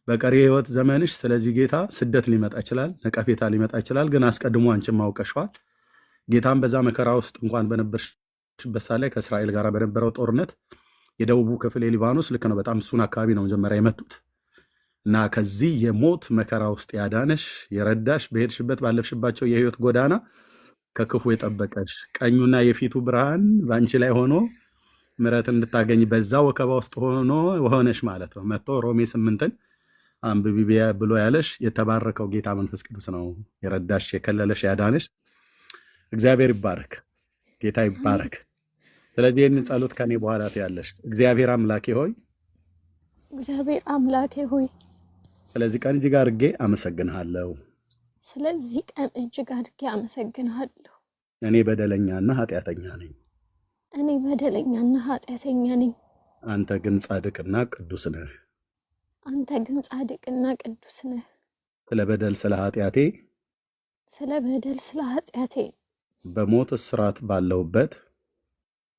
በቀሪ የህይወት ዘመንሽ ስለዚህ ጌታ ስደት ሊመጣ ይችላል፣ ነቀፌታ ሊመጣ ይችላል። ግን አስቀድሞ አንቺም ማውቀሸዋል። ጌታን በዛ መከራ ውስጥ እንኳን በነበርሽበት ሳለ ላይ ከእስራኤል ጋር በነበረው ጦርነት የደቡቡ ክፍል የሊባኖስ ልክ ነው፣ በጣም እሱን አካባቢ ነው መጀመሪያ የመቱት እና ከዚህ የሞት መከራ ውስጥ ያዳነሽ የረዳሽ በሄድሽበት ባለፍሽባቸው የህይወት ጎዳና ከክፉ የጠበቀሽ ቀኙና የፊቱ ብርሃን በአንቺ ላይ ሆኖ ምሕረትን እንድታገኝ በዛ ወከባ ውስጥ ሆነሽ ማለት ነው። መጥቶ ሮሜ 8ን አንብቢ ብሎ ያለሽ የተባረከው ጌታ መንፈስ ቅዱስ ነው የረዳሽ፣ የከለለሽ፣ ያዳነሽ። እግዚአብሔር ይባረክ፣ ጌታ ይባረክ። ስለዚህ ይህንን ጸሎት ከኔ በኋላ ትያለሽ። እግዚአብሔር አምላኬ ሆይ፣ እግዚአብሔር አምላኬ ሆይ፣ ስለዚህ ቀን እጅግ አድርጌ አመሰግንሃለሁ። ስለዚህ ቀን እጅግ አድርጌ አመሰግንሃለሁ። እኔ በደለኛና ኃጢአተኛ ነኝ። እኔ በደለኛና ኃጢአተኛ ነኝ። አንተ ግን ጻድቅና ቅዱስ ነህ። አንተ ግን ጻድቅና ቅዱስ ነህ። ስለ በደል ስለ ኃጢአቴ ስለ በደል ስለ ኃጢአቴ በሞት እስራት ባለሁበት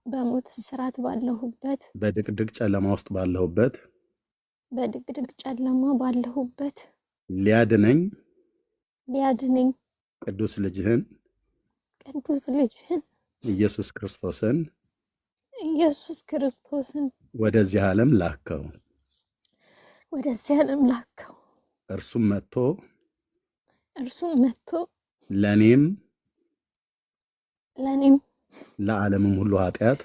በሞት እስራት ባለሁበት በድቅድቅ ጨለማ ውስጥ ባለሁበት በድቅድቅ ጨለማ ባለሁበት ሊያድነኝ ቅዱስ ልጅህን ኢየሱስ ክርስቶስን ወደዚህ ዓለም ላከው። እርሱም መጥቶ ለኔም ለዓለምም ሁሉ ኃጢአት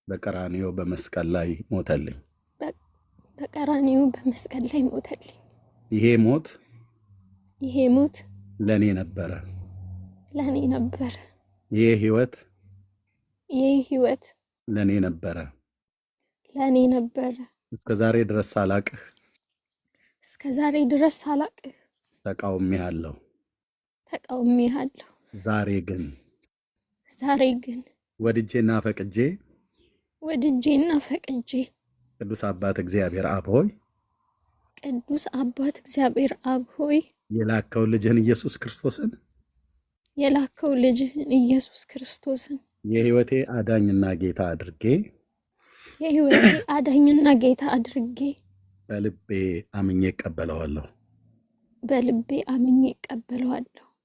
በቀራንዮ በመስቀል ላይ ሞተልኝ። ይሄ ሞት ለኔ ነበረ። ይሄ ህይወት ለኔ ነበረ። እስከ ዛሬ ድረስ ሳላቅህ ተቃውሜሃለሁ። ዛሬ ግን ወድጄና ፈቅጄ ቅዱስ አባት እግዚአብሔር አብ ሆይ የላከው ልጅህን ኢየሱስ ክርስቶስን የህይወቴ አዳኝና ጌታ አድርጌ በልቤ አምኜ እቀበለዋለሁ።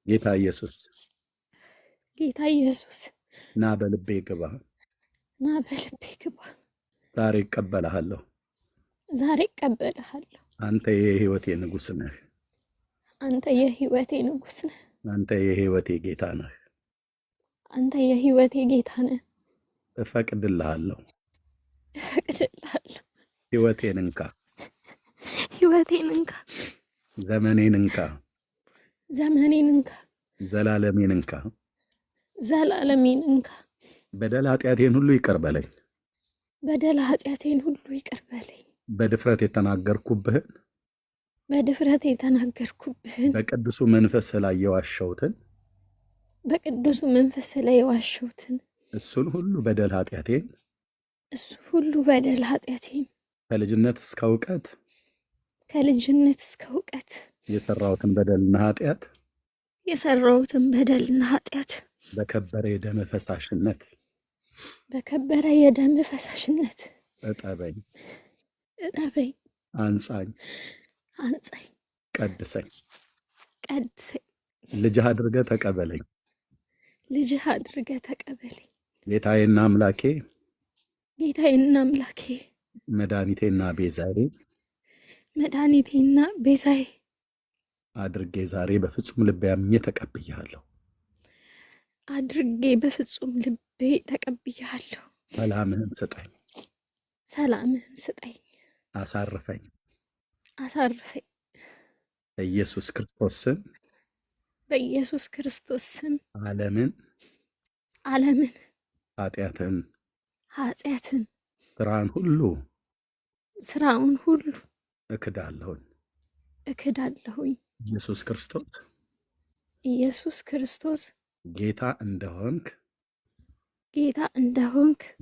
ጌታ ኢየሱስ ና በልቤ ግባ። ዛሬ እቀበልሃለሁ። አንተ የህይወቴ ንጉሥ ነህ። አንተ የህይወቴ ጌታ ነህ። እፈቅድልሃለሁ። ህይወቴን እንካ። ዘመኔን እንካ። ዘላለሜን እንካ። በደል ኃጢአቴን ሁሉ ይቅር በለኝ። በድፍረት የተናገርኩብህን በቅዱሱ መንፈስ ላይ የዋሸሁትን እሱን ሁሉ በደል ኃጢአቴን ከልጅነት እስከ እውቀት የሰራሁትን በደልና ኃጢአት በከበረ የደም ፈሳሽነት እጠበኝ፣ አንጻኝ፣ ቀድሰኝ፣ ልጅህ አድርገህ ተቀበለኝ። ጌታዬና አምላኬ መድኃኒቴና ቤዛዬ አድርጌ ዛሬ በፍጹም ልቤ አምኜ ተቀብያለሁ። ሰላምህን ስጠኝ። አሳርፈኝ። በኢየሱስ ክርስቶስ ስም ዓለምን ኃጢአትን ስራውን ሁሉ እክዳለሁኝ። ኢየሱስ ክርስቶስ ጌታ እንደሆንክ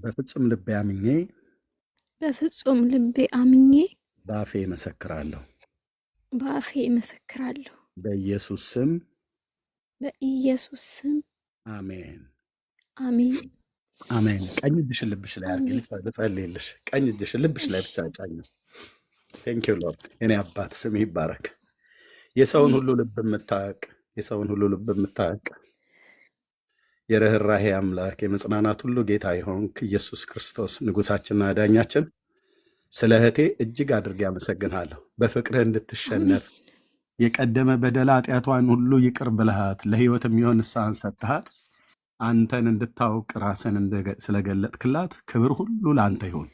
በፍጹም ልቤ አምኜ በአፌ እመሰክራለሁ። በኢየሱስ ስም አሜን። ቀኝ እጅሽን ልብሽ ላይ አድርጊ። ልጸልይልሽ። ቀኝ እጅሽን ልብሽ ላይ ብቻ ጫኝ። ቴንኪው ሎርድ። የኔ አባት ስም ይባረክ። የሰውን ሁሉ ልብ የምታውቅ የርኅራሄ አምላክ የመጽናናት ሁሉ ጌታ የሆንክ ኢየሱስ ክርስቶስ ንጉሳችንና ዳኛችን ስለ እህቴ እጅግ አድርጌ አመሰግንሃለሁ። በፍቅርህ እንድትሸነፍ የቀደመ በደል ኃጢአቷን ሁሉ ይቅር ብልሃት ለህይወት የሚሆን ንስሐን ሰጥሃት አንተን እንድታውቅ ራስን ስለገለጥክላት ክብር ሁሉ ለአንተ ይሁን።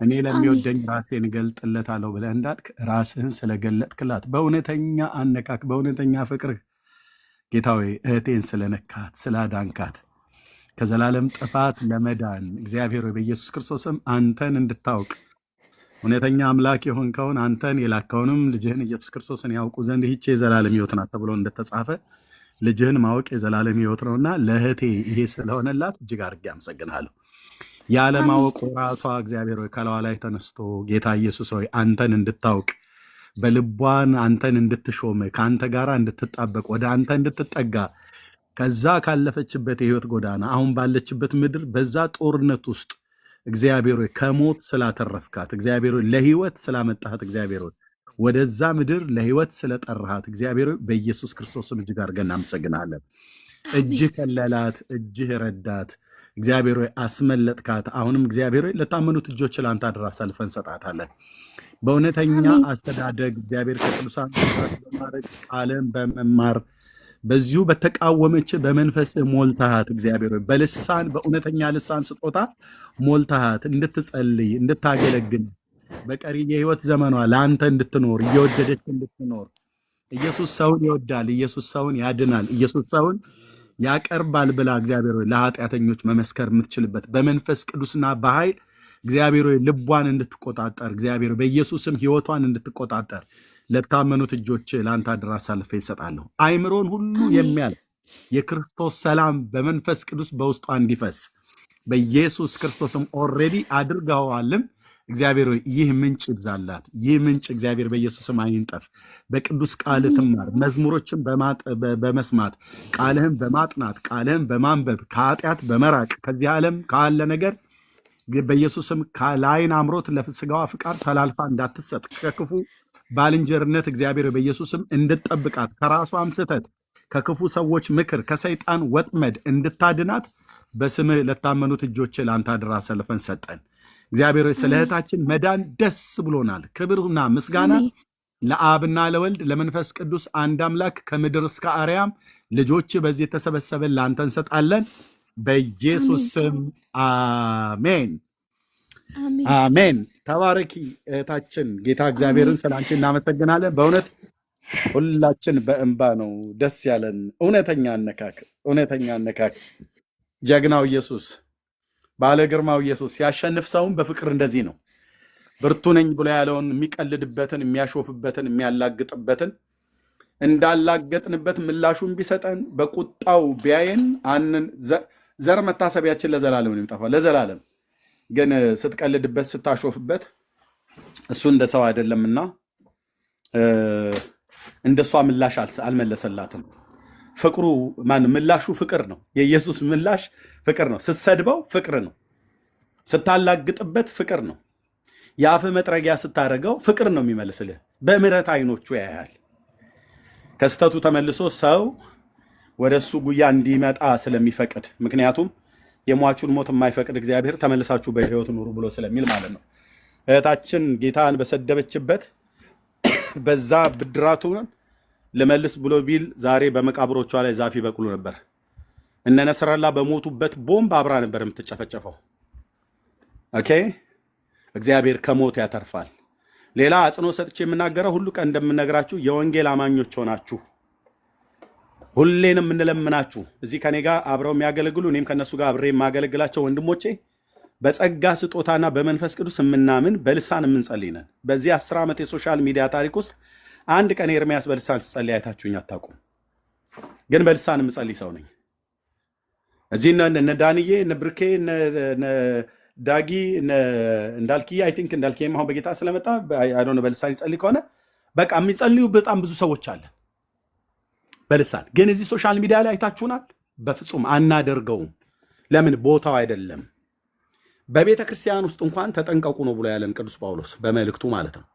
እኔ ለሚወደኝ ራሴን እገልጥለታለሁ ብለህ እንዳልክ ራስህን ስለገለጥክላት በእውነተኛ አነካክ በእውነተኛ ፍቅርህ ጌታዊ እህቴን ስለነካት ስላዳንካት ከዘላለም ጥፋት ለመዳን እግዚአብሔር ሆይ በኢየሱስ ክርስቶስም አንተን እንድታውቅ እውነተኛ አምላክ የሆንከውን አንተን የላከውንም ልጅህን ኢየሱስ ክርስቶስን ያውቁ ዘንድ ይህች የዘላለም ሕይወት ናት ተብሎ እንደተጻፈ ልጅህን ማወቅ የዘላለም ሕይወት ነውና ለእህቴ ይሄ ስለሆነላት እጅግ አድርጌ አመሰግናለሁ። ያለማወቅ ወራቷ እግዚአብሔር ሆይ ከላዋ ላይ ተነስቶ ጌታ ኢየሱስ ሆይ አንተን እንድታውቅ በልቧን አንተን እንድትሾም ከአንተ ጋር እንድትጣበቅ ወደ አንተ እንድትጠጋ ከዛ ካለፈችበት የህይወት ጎዳና አሁን ባለችበት ምድር በዛ ጦርነት ውስጥ እግዚአብሔር ሆይ ከሞት ስላተረፍካት እግዚአብሔር ሆይ ለህይወት ስላመጣሃት እግዚአብሔር ሆይ ወደዛ ምድር ለህይወት ስለጠራሃት እግዚአብሔር ሆይ በኢየሱስ ክርስቶስም እጅግ አድርገን እናመሰግናለን። እጅህ ከለላት፣ እጅህ ረዳት፣ እግዚአብሔር ሆይ አስመለጥካት። አሁንም እግዚአብሔር ሆይ ለታመኑት እጆች ለአንተ አደራ አሳልፈን እንሰጣታለን። በእውነተኛ አስተዳደግ እግዚአብሔር ከቅዱሳን በማድረግ ቃልን በመማር በዚሁ በተቃወመች በመንፈስ ሞልታሃት እግዚአብሔር ሆይ በልሳን በእውነተኛ ልሳን ስጦታ ሞልታሃት እንድትጸልይ እንድታገለግል በቀሪ የህይወት ዘመኗ ለአንተ እንድትኖር እየወደደች እንድትኖር ኢየሱስ ሰውን ይወዳል፣ ኢየሱስ ሰውን ያድናል፣ ኢየሱስ ሰውን ያቀርባል ብላ እግዚአብሔር ሆይ ለኃጢአተኞች መመስከር የምትችልበት በመንፈስ ቅዱስና በኃይል እግዚአብሔር ሆይ ልቧን እንድትቆጣጠር እግዚአብሔር በኢየሱስም ህይወቷን እንድትቆጣጠር ለታመኑት እጆች ለአንተ አደራ አሳልፌ እሰጣለሁ። አይምሮን ሁሉ የሚያልፍ የክርስቶስ ሰላም በመንፈስ ቅዱስ በውስጧ እንዲፈስ በኢየሱስ ክርስቶስም ኦልሬዲ አድርገዋልም። እግዚአብሔር ሆይ ይህ ምንጭ ይብዛላት፣ ይህ ምንጭ እግዚአብሔር በኢየሱስም አይንጠፍ። በቅዱስ ቃል ትማር፣ መዝሙሮችን በመስማት ቃልህን በማጥናት ቃልህን በማንበብ ከኃጢአት በመራቅ ከዚህ ዓለም ካለ ነገር በኢየሱስም ለዓይን አምሮት ለስጋዋ ፍቃድ ተላልፋ እንዳትሰጥ ከክፉ ባልንጀርነት እግዚአብሔር በኢየሱስም እንድትጠብቃት ከራሷም ስህተት ከክፉ ሰዎች ምክር ከሰይጣን ወጥመድ እንድታድናት በስምህ ለታመኑት እጆች ለአንተ አደራ አሳልፈን ሰጠን። እግዚአብሔር ስለ እህታችን መዳን ደስ ብሎናል። ክብርና ምስጋና ለአብና ለወልድ ለመንፈስ ቅዱስ አንድ አምላክ ከምድር እስከ አርያም ልጆች በዚህ የተሰበሰበን ለአንተ እንሰጣለን። በኢየሱስ ስም አሜን አሜን። ተባረኪ እህታችን። ጌታ እግዚአብሔርን ስለ አንቺ እናመሰግናለን። በእውነት ሁላችን በእንባ ነው ደስ ያለን። እውነተኛ አነካክ ጀግናው ኢየሱስ ባለ ግርማው ኢየሱስ ሲያሸንፍ ሰውን በፍቅር እንደዚህ ነው። ብርቱ ነኝ ብሎ ያለውን የሚቀልድበትን የሚያሾፍበትን የሚያላግጥበትን እንዳላገጥንበት ምላሹን ቢሰጠን በቁጣው ቢያየን ዘር መታሰቢያችን ለዘላለም ነው የሚጠፋው ለዘላለም። ግን ስትቀልድበት ስታሾፍበት እሱ እንደ ሰው አይደለምና እንደሷ ምላሽ አልመለሰላትም። ፍቅሩ ምላሹ ፍቅር ነው። የኢየሱስ ምላሽ ፍቅር ነው። ስትሰድበው ፍቅር ነው። ስታላግጥበት ፍቅር ነው። የአፍ መጥረጊያ ስታደርገው ፍቅር ነው የሚመልስልህ። በምህረት አይኖቹ ያያል። ከስተቱ ተመልሶ ሰው ወደ እሱ ጉያ እንዲመጣ ስለሚፈቅድ፣ ምክንያቱም የሟቹን ሞት የማይፈቅድ እግዚአብሔር ተመልሳችሁ በሕይወት ኑሩ ብሎ ስለሚል ማለት ነው። እህታችን ጌታን በሰደበችበት በዛ ብድራቱን ልመልስ ብሎ ቢል ዛሬ በመቃብሮቿ ላይ ዛፍ ይበቅሉ ነበር። እነ ነስረላ በሞቱበት ቦምብ አብራ ነበር የምትጨፈጨፈው። ኦኬ፣ እግዚአብሔር ከሞት ያተርፋል። ሌላ አጽንኦ ሰጥቼ የምናገረው ሁሉ ቀን እንደምነግራችሁ የወንጌል አማኞች ሆናችሁ ሁሌንም እንለምናችሁ እዚህ ከኔ ጋር አብረው የሚያገለግሉ እኔም ከነሱ ጋር አብሬ የማገለግላቸው ወንድሞቼ በጸጋ ስጦታና በመንፈስ ቅዱስ የምናምን በልሳን የምንጸልይ ነን። በዚህ 10 ዓመት የሶሻል ሚዲያ ታሪክ ውስጥ አንድ ቀን ኤርሚያስ በልሳን ሲጸልይ አይታችሁኝ አታውቁም። ግን በልሳን የምጸልይ ሰው ነኝ። እዚህ እነ ዳንዬ እነ ብርኬ እነ ዳጊ እንዳልክዬ አይ ቲንክ እንዳልክዬም አሁን በጌታ ስለመጣ አይዶን በልሳን ይጸልይ ከሆነ በቃ የሚጸልዩ በጣም ብዙ ሰዎች አለን በልሳን። ግን እዚህ ሶሻል ሚዲያ ላይ አይታችሁናል። በፍጹም አናደርገውም። ለምን? ቦታው አይደለም። በቤተ ክርስቲያን ውስጥ እንኳን ተጠንቀቁ ነው ብሎ ያለን ቅዱስ ጳውሎስ በመልእክቱ ማለት ነው።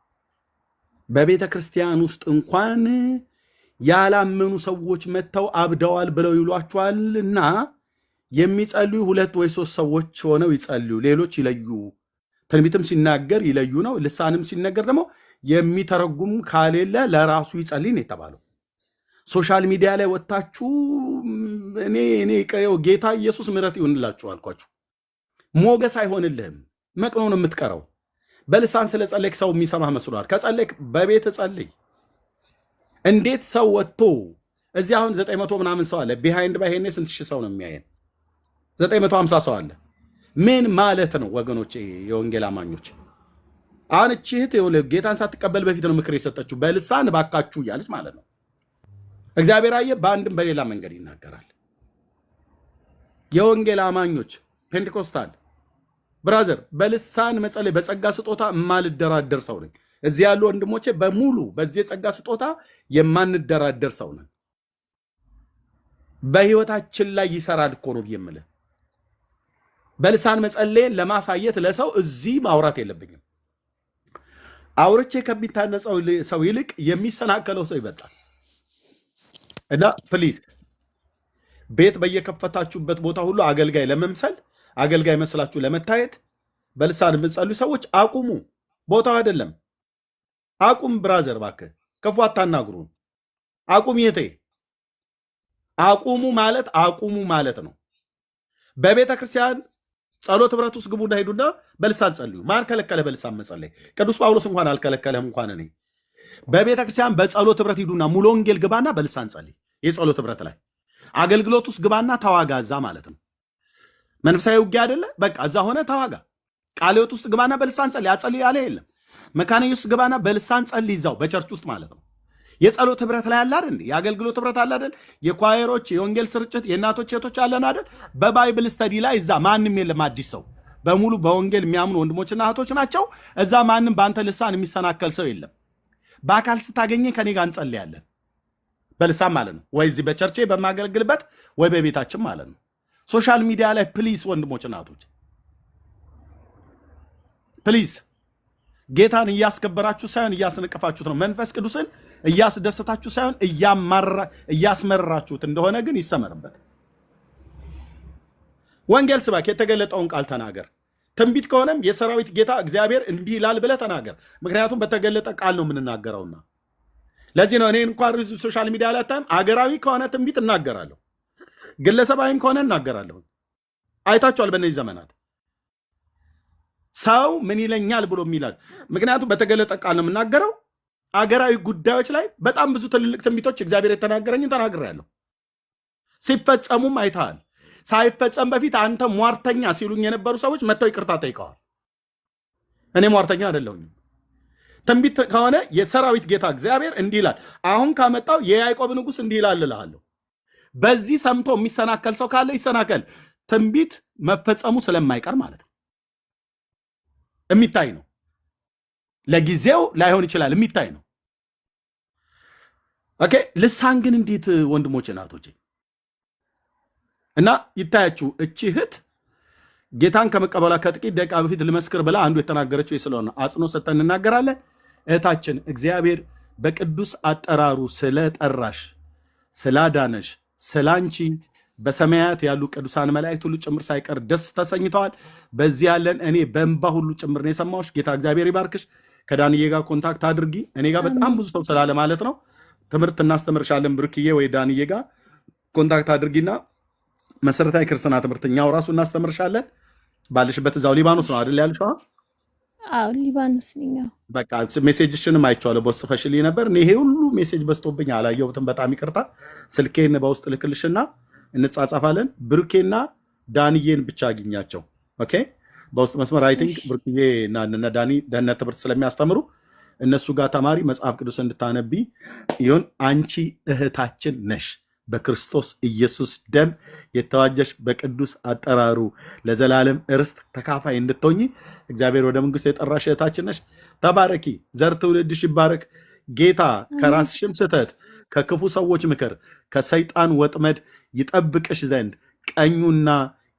በቤተ ክርስቲያን ውስጥ እንኳን ያላመኑ ሰዎች መጥተው አብደዋል ብለው ይሏቸዋልና የሚጸልዩ 2 ወይ 3 ሰዎች ሆነው ይጸልዩ፣ ሌሎች ይለዩ። ትንቢትም ሲናገር ይለዩ ነው። ልሳንም ሲነገር ደግሞ የሚተረጉም ካሌለ ለራሱ ይጸልይ ነው የተባለው። ሶሻል ሚዲያ ላይ ወጣችሁ እኔ ጌታ ኢየሱስ ምሕረት ይሁንላችሁ አልኳችሁ። ሞገስ አይሆንልህም፣ መቅኖ ነው የምትቀረው። በልሳን ስለ ጸለይክ ሰው የሚሰማህ መስሏል። ከጸለይክ በቤት ጸልይ። እንዴት ሰው ወጥቶ እዚህ አሁን 900 ምናምን ሰው አለ። ቢሃይንድ ባይሄኔ ስንት ሺህ ሰው ነው የሚያየን? 950 ሰው አለ። ምን ማለት ነው ወገኖቼ? የወንጌል አማኞች አሁን እቺ እህት ጌታን ሳትቀበል በፊት ነው ምክር የሰጠችው በልሳን ባካችሁ እያለች ማለት ነው። እግዚአብሔር አየ በአንድም በሌላ መንገድ ይናገራል። የወንጌል አማኞች ፔንቴኮስታል ብራዘር በልሳን መጸለይ በጸጋ ስጦታ የማልደራደር ሰው ነኝ። እዚህ ያሉ ወንድሞቼ በሙሉ በዚህ የጸጋ ስጦታ የማንደራደር ሰው ነን። በህይወታችን ላይ ይሰራል እኮ ነው የምልህ። በልሳን መጸለይን ለማሳየት ለሰው እዚህ ማውራት የለብኝም። አውርቼ ከሚታነጸው ሰው ይልቅ የሚሰናከለው ሰው ይበልጣል። እና ፕሊዝ ቤት በየከፈታችሁበት ቦታ ሁሉ አገልጋይ ለመምሰል አገልጋይ መስላችሁ ለመታየት በልሳን የምትጸልዩ ሰዎች አቁሙ። ቦታው አይደለም። አቁም ብራዘር፣ እባክህ ክፉ አታናግሩን። አቁም የቴ አቁሙ ማለት ነው። በቤተ ክርስቲያን ጸሎት ህብረት ውስጥ ግቡና ሄዱና በልሳን ጸልዩ። ማን ከለከለ በልሳን መጸለይ? ቅዱስ ጳውሎስ እንኳን አልከለከለም። እንኳን እኔ በቤተ ክርስቲያን በጸሎት ህብረት ሂዱና ሙሉ ወንጌል ግባና በልሳን ጸልይ። የጸሎት ህብረት ላይ አገልግሎት ውስጥ ግባና ተዋጋ። እዛ ማለት ነው መንፈሳዊ ውጊያ አይደለ? በቃ እዛ ሆነ ተዋጋ። ቃለ ሕይወት ውስጥ ግባና በልሳን ጸልይ። አጸልይ ያለ የለም። መካነ ኢየሱስ ግባና በልሳን ጸልይ። እዛው በቸርች ውስጥ ማለት ነው። የጸሎት ህብረት ላይ አለ አይደል? የአገልግሎት ህብረት አለ አይደል? የኳየሮች የወንጌል ስርጭት የእናቶች ሴቶች አለን አይደል? በባይብል ስተዲ ላይ እዛ ማንም የለም። አዲስ ሰው በሙሉ በወንጌል የሚያምኑ ወንድሞችና እህቶች ናቸው። እዛ ማንም በአንተ ልሳን የሚሰናከል ሰው የለም። በአካል ስታገኘ ከኔ ጋር እንጸልያለን በልሳን ማለት ነው። ወይ እዚህ በቸርቼ በማገለግልበት ወይ በቤታችን ማለት ነው። ሶሻል ሚዲያ ላይ ፕሊዝ ወንድሞችና እህቶች ፕሊዝ ጌታን እያስከበራችሁ ሳይሆን እያስነቀፋችሁት ነው። መንፈስ ቅዱስን እያስደሰታችሁ ሳይሆን እያስመረራችሁት እንደሆነ ግን ይሰመርበት። ወንጌል ስባክ፣ የተገለጠውን ቃል ተናገር። ትንቢት ከሆነም የሰራዊት ጌታ እግዚአብሔር እንዲህ ይላል ብለህ ተናገር። ምክንያቱም በተገለጠ ቃል ነው የምንናገረውና ለዚህ ነው እኔ እንኳን ሶሻል ሚዲያ ላይ አታይም። አገራዊ ከሆነ ትንቢት እናገራለሁ፣ ግለሰባዊም ከሆነ እናገራለሁ። አይታችኋል በእነዚህ ዘመናት ሰው ምን ይለኛል ብሎ የሚላል። ምክንያቱም በተገለጠ ቃል ነው የምናገረው። አገራዊ ጉዳዮች ላይ በጣም ብዙ ትልልቅ ትንቢቶች እግዚአብሔር የተናገረኝን ተናግሬያለሁ። ሲፈጸሙም አይተሃል። ሳይፈጸም በፊት አንተ ሟርተኛ ሲሉኝ የነበሩ ሰዎች መጥተው ይቅርታ ጠይቀዋል። እኔ ሟርተኛ አይደለሁኝም። ትንቢት ከሆነ የሰራዊት ጌታ እግዚአብሔር እንዲህ ይላል፣ አሁን ካመጣው የያዕቆብ ንጉሥ እንዲህ ይላል እልሃለሁ። በዚህ ሰምቶ የሚሰናከል ሰው ካለ ይሰናከል። ትንቢት መፈጸሙ ስለማይቀር ማለት ነው። የሚታይ ነው። ለጊዜው ላይሆን ይችላል፣ የሚታይ ነው። ኦኬ። ልሳን ግን እንዴት ወንድሞች እናቶች እና ይታያችሁ። እቺ እህት ጌታን ከመቀበሏ ከጥቂት ደቂቃ በፊት ልመስክር ብላ አንዱ የተናገረችው ስለሆነ አጽንኦ ሰጥተን እንናገራለን። እህታችን እግዚአብሔር በቅዱስ አጠራሩ ስለጠራሽ፣ ስላዳነሽ፣ ስላንቺ በሰማያት ያሉ ቅዱሳን መላእክት ሁሉ ጭምር ሳይቀር ደስ ተሰኝተዋል። በዚህ ያለን እኔ በእንባ ሁሉ ጭምር ነው የሰማሁሽ። ጌታ እግዚአብሔር ይባርክሽ። ከዳንዬ ጋር ኮንታክት አድርጊ። እኔ ጋር በጣም ብዙ ሰው ስላለ ማለት ነው ትምህርት እናስተምርሻለን። ብሩክዬ ወይ ዳንዬ ጋር ኮንታክት አድርጊና መሰረታዊ ክርስትና ትምህርት እኛው ራሱ እናስተምርሻለን። ባልሽበት እዛው ሊባኖስ ነው አይደል ያልሽው? አዎ ሊባኖስ ነኝ። በቃ ሜሴጅሽንም አይቼዋለሁ። በውስጥ ጽፈሽልኝ ነበር። እኔ ይሄ ሁሉ ሜሴጅ በዝቶብኝ አላየሁትም። በጣም ይቅርታ። ስልኬን በውስጥ ልክልሽና እንጻጻፋለን። ብሩኬና ዳንዬን ብቻ አግኛቸው። ኦኬ። በውስጥ መስመር አይ ቲንክ ብሩኬ እና ዳኒ ደህንነት ትምህርት ስለሚያስተምሩ እነሱ ጋር ተማሪ መጽሐፍ ቅዱስ እንድታነቢ ይሁን። አንቺ እህታችን ነሽ፣ በክርስቶስ ኢየሱስ ደም የተዋጀሽ፣ በቅዱስ አጠራሩ ለዘላለም ርስት ተካፋይ እንድትሆኚ እግዚአብሔር ወደ መንግስት የጠራሽ እህታችን ነሽ። ተባረኪ። ዘር ትውልድሽ ይባረክ። ጌታ ከራስሽም ስተት፣ ከክፉ ሰዎች ምክር፣ ከሰይጣን ወጥመድ ይጠብቅሽ ዘንድ ቀኙና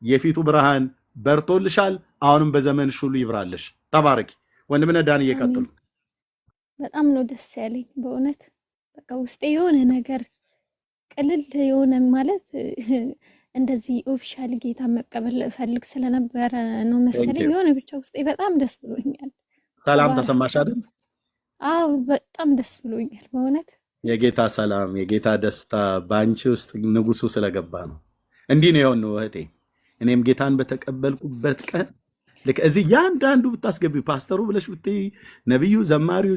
የፊቱ ብርሃን በርቶልሻል። አሁንም በዘመንሽ ሁሉ ይብራልሽ። ተባረኪ። ወንድምነ ዳን እየቀጥሉ። በጣም ነው ደስ ያለኝ በእውነት በቃ ውስጤ የሆነ ነገር ቅልል የሆነ ማለት እንደዚህ ኦፊሻል ጌታ መቀበል ፈልግ ስለነበረ ነው መሰለኝ። የሆነ ብቻ ውስጤ በጣም ደስ ብሎኛል። ሰላም ተሰማሽ አይደል? አዎ በጣም ደስ ብሎኛል በእውነት። የጌታ ሰላም የጌታ ደስታ በአንቺ ውስጥ ንጉሱ ስለገባ ነው። እንዲህ ነው የሆነው እህቴ። እኔም ጌታን በተቀበልኩበት ቀን ልክ እዚህ ያንዳንዱ ብታስገቢ ፓስተሩ ብለሽ ብትይ፣ ነብዩ፣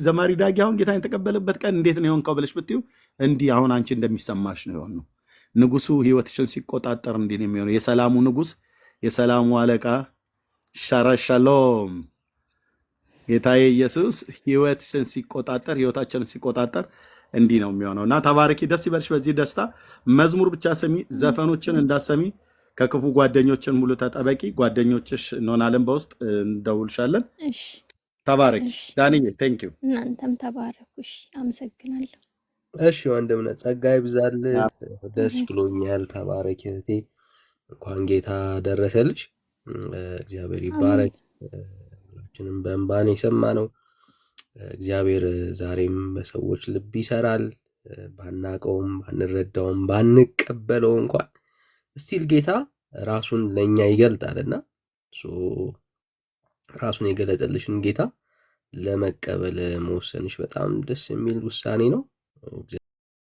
ዘማሪ ዳጊ አሁን ጌታን የተቀበለበት ቀን እንዴት ነው የሆንከው ብለሽ ብትዩ፣ እንዲህ አሁን አንቺ እንደሚሰማሽ ነው የሆነው። ንጉሱ ህይወትሽን ሲቆጣጠር እንዲህ ነው የሚሆነው። የሰላሙ ንጉስ የሰላሙ አለቃ ሻሎም ጌታዬ ኢየሱስ ህይወታችንን ሲቆጣጠር እንዲህ ነው የሚሆነው እና ተባረኪ። ደስ ይበልሽ በዚህ ደስታ። መዝሙር ብቻ ስሚ፣ ዘፈኖችን እንዳሰሚ፣ ከክፉ ጓደኞችን ሙሉ ተጠበቂ። ጓደኞችሽ እንሆናለን፣ በውስጥ እንደውልሻለን። እሺ ተባረኪ እሺ፣ ዳንዬ። ቴንክ ዩ። እናንተም ተባረኩ። እሺ፣ አመሰግናለሁ። እሺ ወንድምነት ጸጋ ይብዛል። ደስ ብሎኛል። ተባረክ እህቴ። እንኳን ጌታ ደረሰልሽ። እግዚአብሔር አሜን። ይባረክ። ሁላችንም በእንባን የሰማነው እግዚአብሔር ዛሬም በሰዎች ልብ ይሰራል። ባናቀውም ባንረዳውም ባንቀበለው እንኳን ስቲል ጌታ ራሱን ለኛ ይገልጣልና ራሱን የገለጠልሽን ጌታ ለመቀበል መወሰንሽ በጣም ደስ የሚል ውሳኔ ነው።